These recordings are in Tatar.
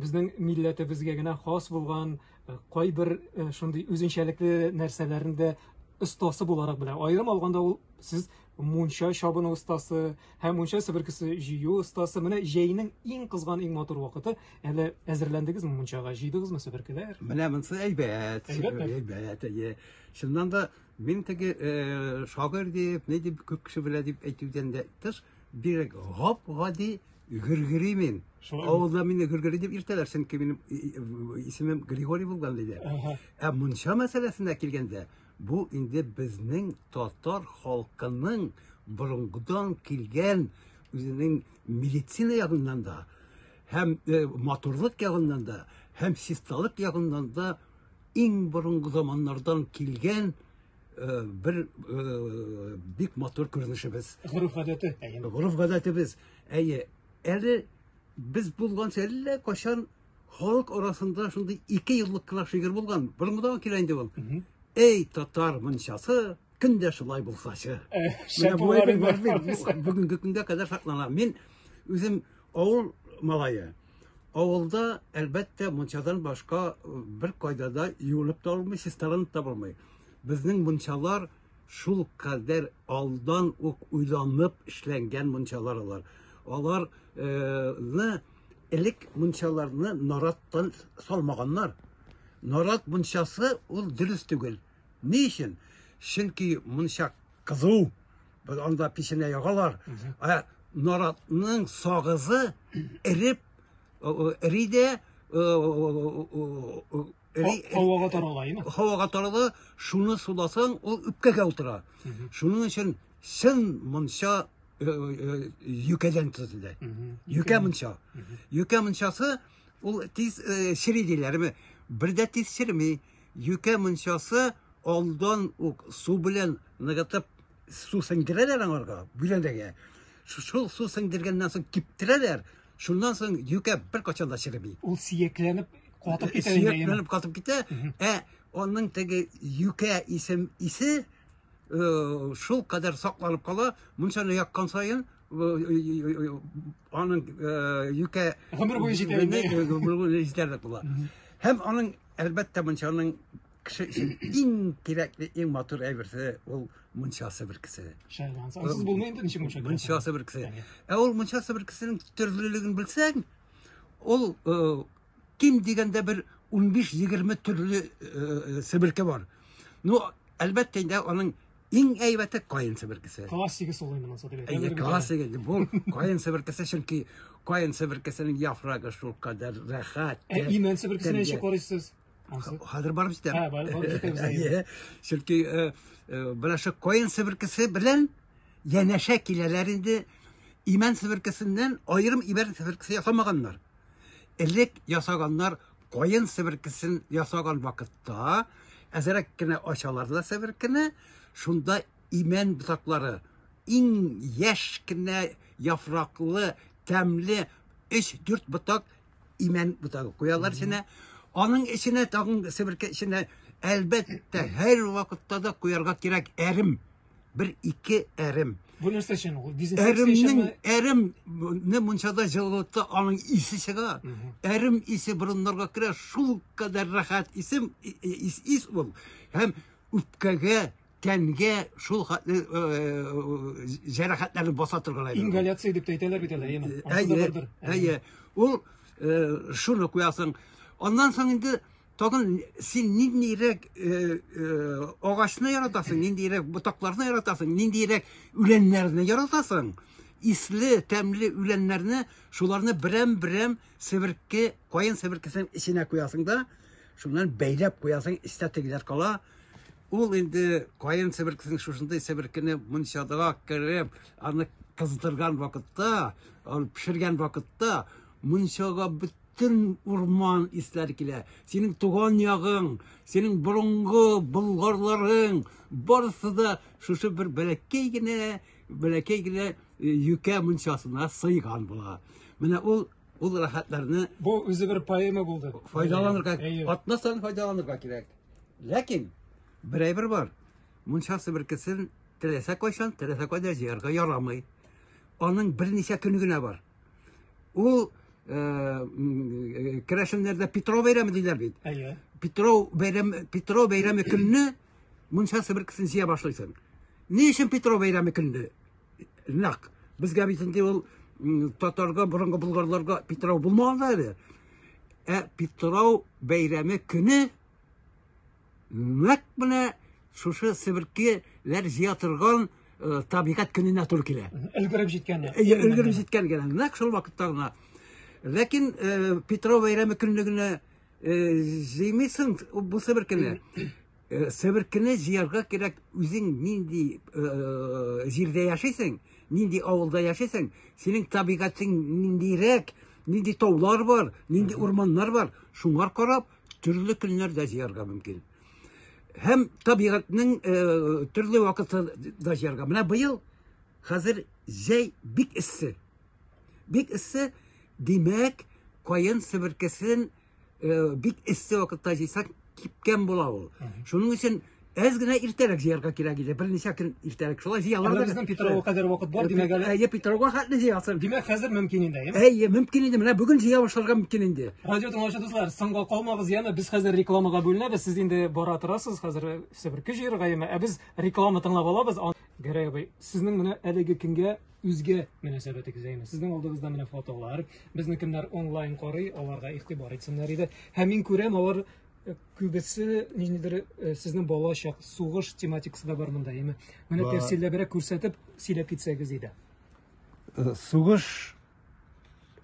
безнең милләтебезгә генә хас булган кайбер шундый үзенчәлекле нәрсәләрне дә остасы буларак белә. Аерым алганда ул сез мунча чабыну остасы һәм мунча себеркесе җыю остасы. Менә җәйнең иң кызган, иң матур вакыты. Әле әзерләндегезме мунчага? Җыйдыгызмы себеркеләр? Менә монсы әйбәт. Әйбәт. Шуннан да мин теге шагыйрь дип, не дип күп кеше белә дип әйтүдән дә тыш бирек гап-гади гөргөри мин. Авылда мине гөргөри дип иртәләр, чөнки минем исемем Григорий булган диде. Ә мунча мәсьәләсенә килгәндә, бу инде безнең татар халкының борынгыдан килгән үзенең медицина ягыннан да, һәм матурлык ягыннан да, һәм чисталык ягыннан да иң борынгы заманнардан килгән bir бик матур күренешебез. Гореф гадәтебез. Әле без булганча әллә кашан халык арасында шундый 2 еллык кына шигырь булган. Борынгыдан килә инде ул. Эй, татар мунчасы, көндә шулай булсачы. Бүгенге көндә кадәр саклана. Мин үзем авыл малае. Авылда әлбәттә мунчадан башка бер кайда да юылып та алмый, чисталанып та булмый. Безнең мунчалар шул кадәр алдан ук уйланып эшләнгән мунчалар алар. Аларны элек мунчаларны нараттан салмаганнар. Нарат мунчасы ул дөрес түгел. Ни өчен? Чөнки мунча кызу. Анда печенә ягалар. Наратның сагызы эрип, эриде Һавага тарала, шуны суласаң, ул үпкәгә утыра. Шуның өчен чын мунча юкәдән төзелде. Юкә мунча. Юкә мунчасы ул тиз чири диләрме? Бердә тиз чирми. Юкә мунчасы алдан ук су белән ныгытып, су сеңдерәләр аңарга, бүләндәгә. Шул су сеңдергәннән соң киптерәләр. Шуннан соң юкә бер качан да чирми. Ул сиякләнеп катып китә. Сиякләнеп катып китә. Аның теге юкә исе шул кадәр сакланып кала. Мунчаны яккан саен аның юкә гомер буе җитәрлек була. Һәм аның әлбәттә мунчаның кеше өчен иң кирәкле, иң матур әйберсе ул мунча себеркесе. Шәһәрсез булмый инде ничек мунча? Мунча себеркесе. Ул мунча себеркесенең төрлелеген белсәң, ул ким дигәндә бер 15-20 төрле себерке бар. Ну, әлбәттә инде аның иң әйбәте каен себеркесе. Классика сул инде монсы дип. Классика бу каен себеркесе, чөнки каен себеркесенең яфрагы шул кадәр рәхәт. Имән себеркесенә ничек карыйсыз? Хәзер барып җитәм. Чөнки беләшә каен себеркесе белән янәшә киләләр инде. Имән себеркесеннән аерым имән себеркесе ясамаганнар. Элек ясаганнар каен себеркесен ясаган вакытта әзрәк кенә ачалар да себеркене, шунда имән бутаклары иң яшь кенә яфраклы, тәмле 3-4 бутак имән бутагы куялар içine. Аның içine тагын себерке içine әлбәттә һәр вакытта да куярга кирәк әрем. 1-2 әрем. Бу нәрсә өчен ул дезинфекция? Әрем мунчада җылылыкта аның исе чыга. Әрем исе борыннарга керә, шул кадәр рәхәт ис ул. Һәм үпкәгә, тәнгә шул җәрәхәтләрне баса торган. Ингаляция дип әйтәләр бит әле. Ул шуны куясың. Ondan соң инде тагын син ниндирәк агачны яратасың, ниндирәк ботакларны яратасың, ниндирәк үләннәрне яратасың. Исле, тәмле үләннәрне, шуларны берәм-берәм себерке, каен себеркесенең içine куясың да, шуннан бәйләп куясың, истә тегеләр кала. Ул инде каен себеркесенең шушындай себеркене мунчадага кереп, аны кыздырган вакытта, аны пешергән вакытта мунчага bütün урман исләр килә. Синең туган ягың, синең борынгы булгарларың, барысы да шушы бер бәләкәй генә юкә мунчасына сыйган була. Менә ул рәхәтләрне бу үзе бер поэма булды. Файдаланырга, атмастан файдаланырга кирәк. Ләкин бер әйбер бар. Мунча себеркесен теләсә кайчан, теләсә кайда җыярга ярамый. Аның берничә көне генә бар. Ул Керәшеннәрдә Петров бәйрәме диләр бит. Әйе. Петров бәйрәме көнне мунча себеркесен җыя башлыйсың. Ни өчен Петров бәйрәме көнне? Нәкъ безгә бит инде ул татарга, борынгы булгарларга Петров булмаган әле. Петров бәйрәме көнне нәкъ менә шушы себеркеләр җыя торган табигать көненә туры килә. Өлгереп җиткән. Өлгереп җиткән генә. Нәкъ шул вакытта гына. Ләкин Петров бәйрәме көнлегенә җыймыйсың бу себеркене. Себеркене җыярга кирәк, үзең нинди җирдә яшисең, нинди авылда яшисең, синең табигатың ниндирәк, нинди таулар бар, нинди урманнар бар, шуңар карап төрле көннәрдә җыярга мөмкин. Һәм табигатның төрле вакытында җыярга. Менә быел хәзер җәй бик эссе. Бик эссе, димәк, каен себеркесен бик эссе вакытта җыйсак кипкән була ул. Шуның өчен әз генә иртәрәк җыярга кирәк иде. Берничә көн иртәрәк шулай җыялар. Безнең Петровга кадәр вакыт бар, димәк әле. Әйе, Петровга хәтле җыясың. Димәк, хәзер мөмкин инде. Әйе, мөмкин инде. Менә бүген җыя башларга мөмкин инде. Радио тыңлаучы дуслар, соңга калмагыз, яме без хәзер рекламага бүленәбез. Сез инде бара торасыз, хәзер себерке җыярга яме. Без реклама тыңлап алабыз. Гәрәй абый, сезнең менә әлеге көнгә үзгә мөнәсәбәтегез әйме. Сезнең алдыгызда менә фотолар, безне кемнәр онлайн карый, аларга игътибар итсеннәр иде. Һәм мин күрәм, алар күбесе ниндидер сезнең балачак сугыш тематикасы да бар монда, яме. Менә тәфсилләбрәк күрсәтеп, сөйләп китсәгез иде. Сугыш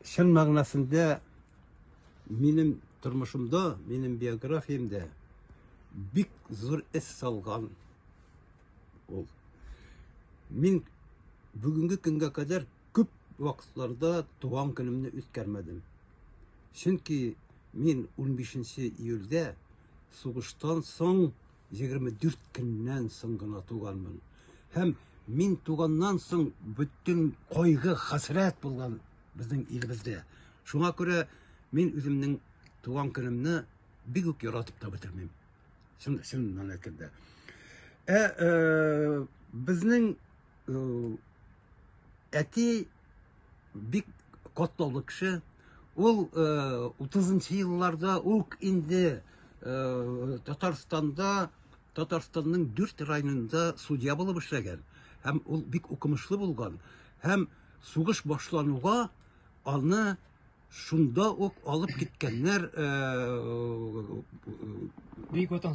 чын мәгънәсендә минем тормышымда, минем биографиямда бик зур эс салган ул. Мин бүгенге көнгә кадәр күп вакытларда туган көнемне үткәрмәдем. Чөнки мин 15 июльдә сугыштан соң 24 көннән соң гына туганмын. Һәм мин туганнан соң бөтен кайгы, хәсрәт булган безнең илебездә. Шуңа күрә мин үземнең туган көнемне бик үк яратып та бетермим. Чыннан әйткәндә. Безнең әти бик катлаулы кеше. Ул 30-нчы елларда ук инде Татарстанның 4 районында судья булып эшләгән. Һәм ул бик укымышлы булган. Һәм сугыш башлануга аны шунда ук алып киткәннәр Бөек Ватан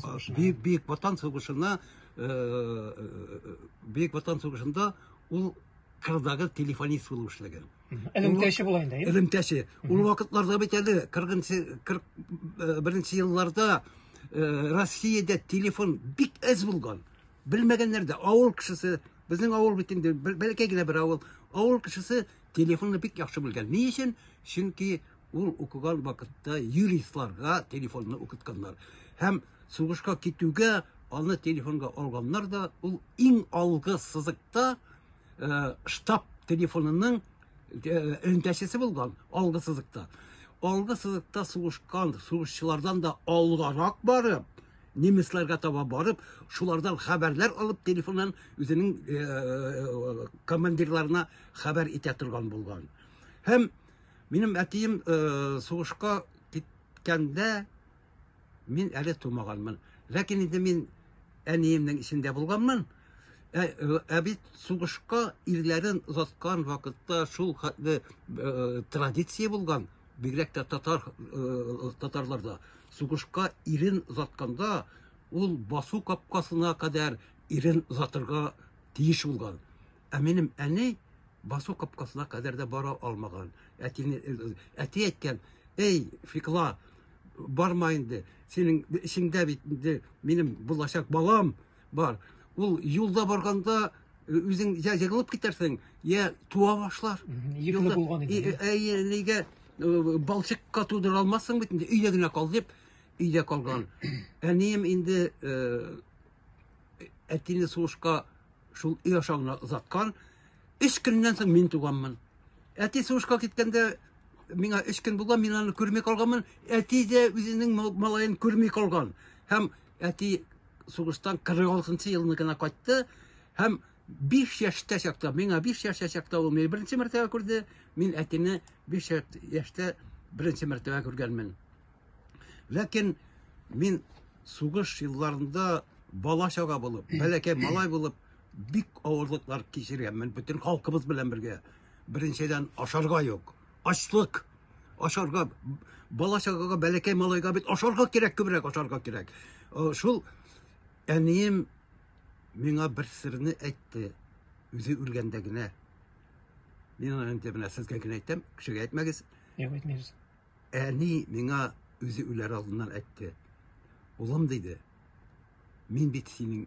сугышына. Бөек Ватан сугышында ул кырдагы телефонист булып эшләгән. Элемтәче була инде. Элемтәче. Ул вакытларда бит әле 41-нче елларда Россиядә телефон бик әз булган. Белмәгәннәр дә, авыл кешесе, безнең авыл бит инде бәләкәй генә бер авыл. Авыл кешесе телефонны бик яхшы белгән. Ни өчен? Чөнки ул укыган вакытта юристларга телефонны укытканнар. Һәм сугышка китүгә аны телефонга алганнар да, ул иң алгы сызыкта штаб телефонының элемтәчесе булган, алгы сызыкта. Алгы сызыкта сугышкан сугышчылардан да алгарак барып, немецларга таба барып, шулардан хәбәрләр алып телефоннан үзенең командирларына хәбәр итә торган булган. Һәм минем әтием сугышка киткәндә мин әле тумаганмын. Ләкин инде мин әниемнең исендә булганмын. Бит сугышка ирләрен озаткан вакытта шул традиция булган. Бигрәк тә татарларда сугышка ирен озатканда ул басу капкасына кадәр ирен озатырга тиеш булган. Минем әни басу капкасына кадәр дә бара алмаган. Әти әйткән: "Эй, Фикла, барма инде. Синең ишеңдә бит минем булачак балам бар. Ул юлда барганда үзең җыгылып китәрсең, я туа башлар. Йөкле булган иде. Нигә балчыкка тудыра алмассың бит инде, өйдә генә кал" дип, өйдә калган. Әнием инде әтине сугышка шул өй ашагына озаткан. 3 көннән соң мин туганмын. Әти сугышка киткәндә миңа 3 көн булган, мин аны күрми калганмын. Әти дә үзенең малаен күрми калган. Һәм әти сугыштан 46-нчы елны гына кайтты. Һәм 5 yaşta çakta, mingä 5 yaşta çakta ул мине беренче мәртәбә күрде, мин әтине 5 yaşta беренче мәртәбә күргәнмен. Ләкин мин сугыш елларында бала чага булып, бәләкәй малай булып, бик авырлыклар кичергәнмен бүтән халкыбыз белән бергә. Беренчедән ашарга юк, ачлык, ашарга, бала чагага, бәләкәй малайга бит ашарга кирәк, күбрәк ашарга кирәк. Шул әнием миңа бер сырны әйтте, үзе үлгәндә генә. Мин инде менә сезгә генә әйтәм, кешегә әйтмәгез. Юк, әйтмәгез. Әни миңа үзе үләр алдыннан әйтте. Улым диде, мин бит синең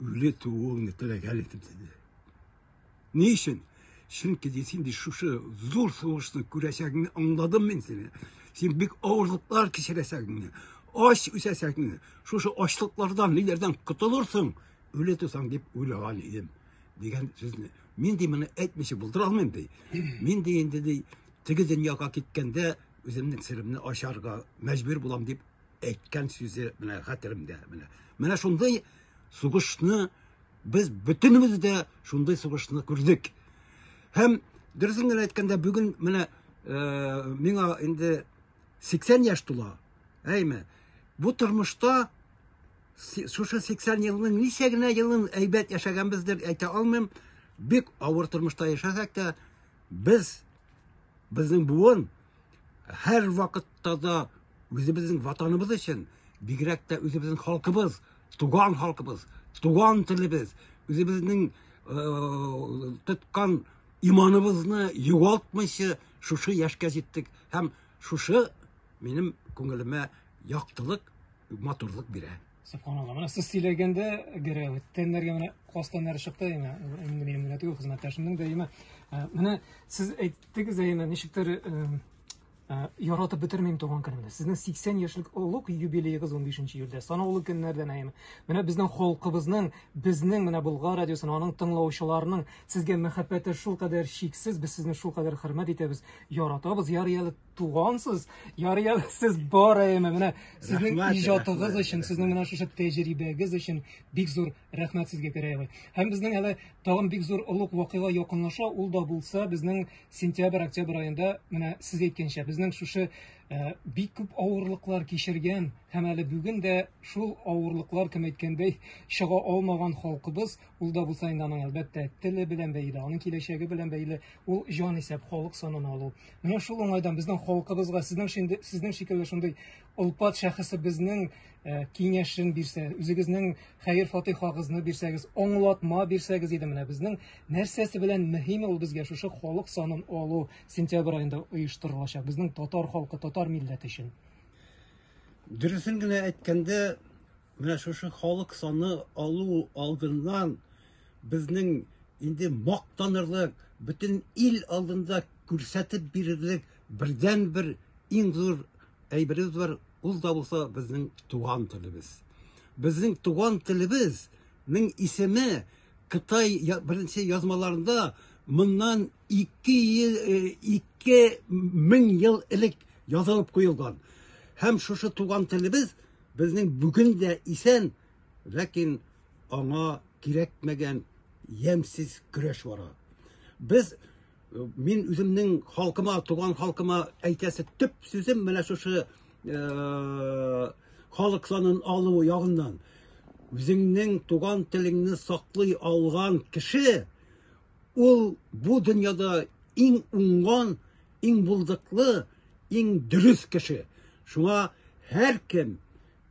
үле тууыңны теләгән идем диде. Ни өчен? Чөнки син шушы зур сугышны күрәчәгеңне аңладым мин сине. Син бик авырлыклар кичерәсәгеңне, ач үсәсәгеңне, шушы ачлыклардан, ниләрдән котылырсың, үле тусаң дип уйлаган идем. Дигән сүзне мин ди моны әйтмичә булдыра алмыйм ди. Мин ди инде ди теге дөньяга киткәндә үземнең сиремне ачарга мәҗбүр булам дип әйткән сүзе менә хәтеремдә. Менә шундый сугышны без бөтенебез дә шундый сугышны күрдек. Һәм дөресен генә әйткәндә бүген менә миңа инде 80 яшь тула. Әйме, бу тормышта шушы 80 елның ничә генә елын әйбәт яшәгәнбездер әйтә алмыйм. Бик авыр тормышта яшәсәк тә безнең буын һәр вакытта да үзебезнең ватаныбыз өчен, бигрәк тә үзебезнең халкыбыз, туган халкыбыз, туган телебез, үзебезнең тоткан иманыбызны югалтмыйча шушы яшькә җиттек. Һәм шушы минем күңелемә яктылык, матурлык бирә. Subhanallah. Менә сез сөйләгәндә гәрәй тәннәргә менә кастаннар чыкты, инде минем менә түгел хезмәттәшемнең дә менә сез әйттегез ничектер яратып бетермим туган көнемне. Сезнең 80 яшьлек олуг юбилеегыз 15 июльдә. Санаулы көннәрдән менә безнең халкыбызның, безнең менә Болгар радиосының, аның тыңлаучыларының сезгә мәхәббәте шул кадәр чиксез, без сезне шул кадәр хөрмәт итәбез, яратабыз, ярыялы тугансыз, ярыялы сез бар менә сезнең иҗатыгыз өчен, сезнең менә шушы тәҗрибәгез өчен бик зур рәхмәт сезгә кирәк. Һәм безнең әле тагын бик зур олуг вакыйга якынлаша, ул да булса безнең сентябрь-октябрь аенда менә сез әйткәнчә безнең шушы бик күп авырлыклар кичергән һәм әле бүген дә шул авырлыклар кем әйткәндәй чыга алмаган халкыбыз, ул да булса инде аның әлбәттә теле белән бәйле, аның киләчәге белән бәйле, ул җан исәп халык санын алу. Менә шул уңайдан безнең халкыбызга сезнең шикелле шундый улпат шәхесе безнең киңәшен бирсә, үзегезнең хәер-фатихагызны бирсәгез, аңлатма бирсәгез иде менә безнең нәрсәсе белән мөһим ул безгә шушы халык санын алу сентябрь аенда оештырылачак безнең татар халкы, татар милләте өчен. Дөресен генә әйткәндә, менә шушы халык саны алу алдыннан безнең инде мактанырлык, бөтен ил алдында күрсәтеп бирерлек бердән-бер иң зур әйберебез бар, ул да булса безнең туган телебез. Безнең туган телебезнең исеме Кытай беренче язмаларында моннан 2000 ел элек язылып куелган. Һәм шушы туган телебез безнең бүген дә исән, ләкин аңа кирәкмәгән ямьсез көрәш бара. Мин үземнең халкыма, туган халкыма әйтәсе төп сүзем менә шушы халык санын алу ягыннан. Үзеңнең туган телеңне саклый алган кеше, ул бу дөньяда иң уңган, иң булдыклы, иң дөрес кеше. Шуңа һәркем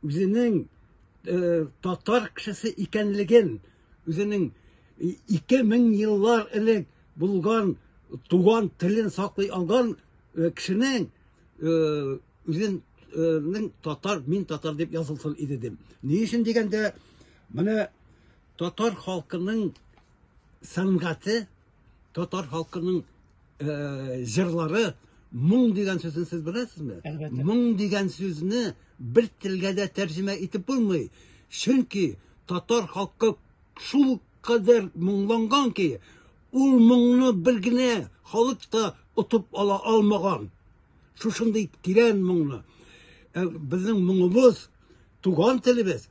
үзенең татар кешесе икәнлеген, үзенең 2000 еллар элек булган туган телен саклый алган кешенең үзенең татар, мин татар дип язылсын идем. Ни өчен дигәндә, менә татар халкының сәнгате, татар халкының җырлары, моң дигән сүзен сез беләсезме? Моң дигән сүзне бер телгә дә тәрҗемә итеп булмый. Чөнки татар халкы шул кадәр моңланган ки, ул моңны бер генә халык та утып ала алмаган. Шушындый тирән моңны. Безнең моңыбыз, туган телебез,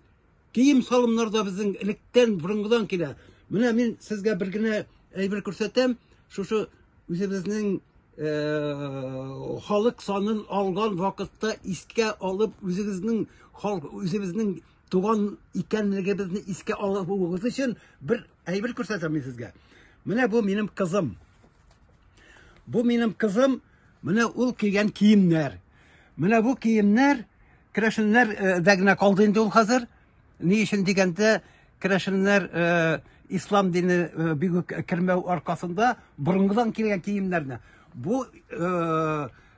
кием салымнарда безнең электән борынгыдан килә. Менә мин сезгә бер генә әйбер күрсәтәм. Шушы үзебезнең халык санын алган вакытта искә алып, үзебезнең туган икәнлегебезне искә алуыбыз өчен бер әйбер күрсәтәм мин сезгә. Менә бу минем кызым. Бу минем кызым, менә ул кигән киемнәр. Менә бу киемнәр керәшеннәр дә калды инде ул хәзер. Ни өчен дигәндә, керәшеннәр ислам дине бик кермәү аркасында борынгыдан килгән киемнәрне. Бу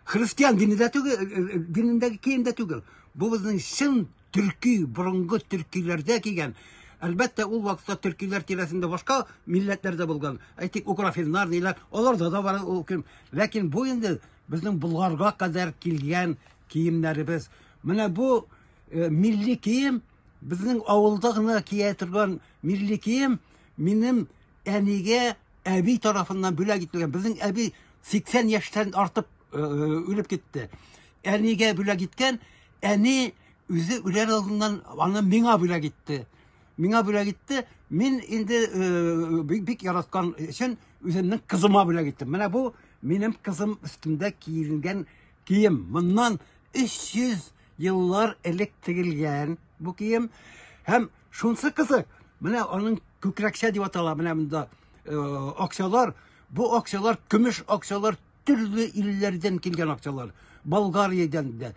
христиан динендәге кием дә түгел. Бу безнең чын төрки, борынгы төркиләрдә кигән. Әлбәттә, ул вакытта төркиләр тирәсендә башка милләтләрдә булган. Әйтик, украфилар, ниләр, аларда да бар ул кием. Ләкин бу инде безнең Болгарга кадәр килгән киемнәребез. Менә бу милли кием, безнең авылда гына кия торган милли кием, минем әнигә әби тарафыннан бүләк ителгән. Безнең әби 80 яшьтән артып үлеп китте. Әнигә бүләк иткән, әни үзе үләр алдыннан аны миңа бүләк итте. Миңа бүләк итте. Мин инде бик яраткан өчен үземнең кызыма бүләк иттем. Менә бу минем кызым өстендә киелгән кием. Моннан 300 еллар элек тегелгән бу кием. Һәм шунсы кызык. Менә аның күкрәкчә дип атала. Менә монда акчалар, бу акчалар көмеш акчалар, төрле илләрдән килгән акчалар. Болгариядән дә,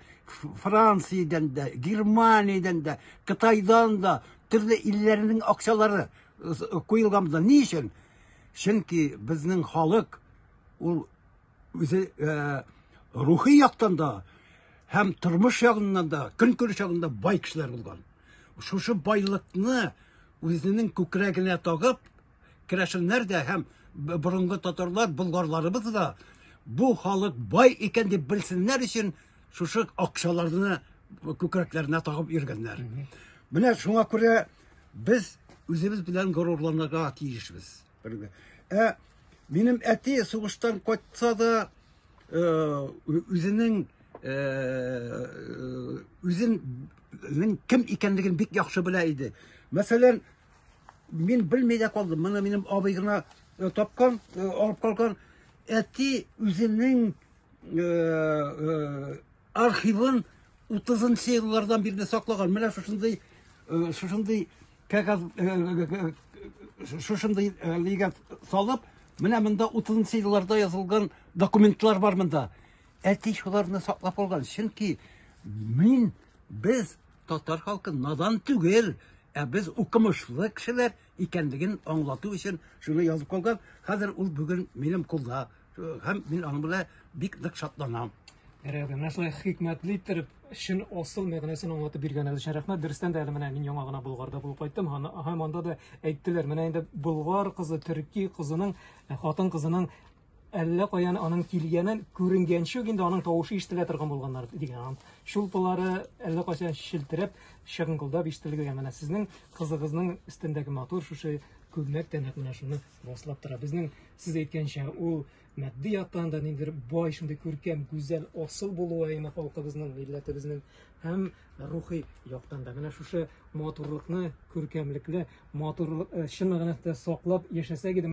Франциядән дә, Германиядән дә, Кытайдан да төрле илләрнең акчалары куелган монда. Ни өчен? Чөнки безнең халык ул үзе рухи яктан да һәм тормыш ягыннан да, көнкүреш ягында бай кешеләр булган. Шушы байлыкны үзенең күкрәгенә тагып, керәшеннәр дә һәм борынгы татарлар, болгарларыбыз да бу халык бай икән дип белсеннәр өчен шушы акчаларны күкрәкләренә тагып йөргәннәр. Менә шуңа күрә без үзебез белән горурланырга тиешбез. Минем әти сугыштан кайтса да үзенең кем икәнлеген бик яхшы белә иде. Мәсәлән, мин белмәй дә калдым. Моны минем абый гына тапкан, алып калган. Әти үзенең архивын 30-нчы еллардан бирле саклаган. Менә шушындый кәгазь, шушындый лигә салып, менә монда 30-нчы елларда язылган документлар бар монда. Әти шуларны саклап калган. Чөнки без татар халкы надан түгел, без укымышлы кешеләр икәнлеген аңлату өчен шуны язып калган. Хәзер ул бүген минем кулда. Һәм мин аның белән бик нык шатланам. Менә шулай хикмәтле итеп, шын асыл мәгънәсен аңлатып биргәнегез өчен рәхмәт. Дөрестән дә әле менә мин яңа гына Болгарда булып кайттым. Һәм анда да әйттеләр, менә инде болгар кызы, төрки кызының, хатын кызының әллә каян аның килгәнен күренгәнче инде аның тавышы ишетелә торган булганнар дигән. Шул пылары әллә кайчан шелтерәп, шыгыңгылдап ишетелгән. Менә сезнең кызыгызның өстендәге матур шушы күлмәк тә менә шуны раслап тора. Безнең сез әйткәнчә ул матди яктан да ниндидер бай, шундый күркәм, гүзәл, асыл булуы имә халкыбызның, милләтебезнең һәм рухи яктан да менә шушы матурлыкны, күркәмлекле, матурлык чын мәгънәсендә саклап яшәсәк иде.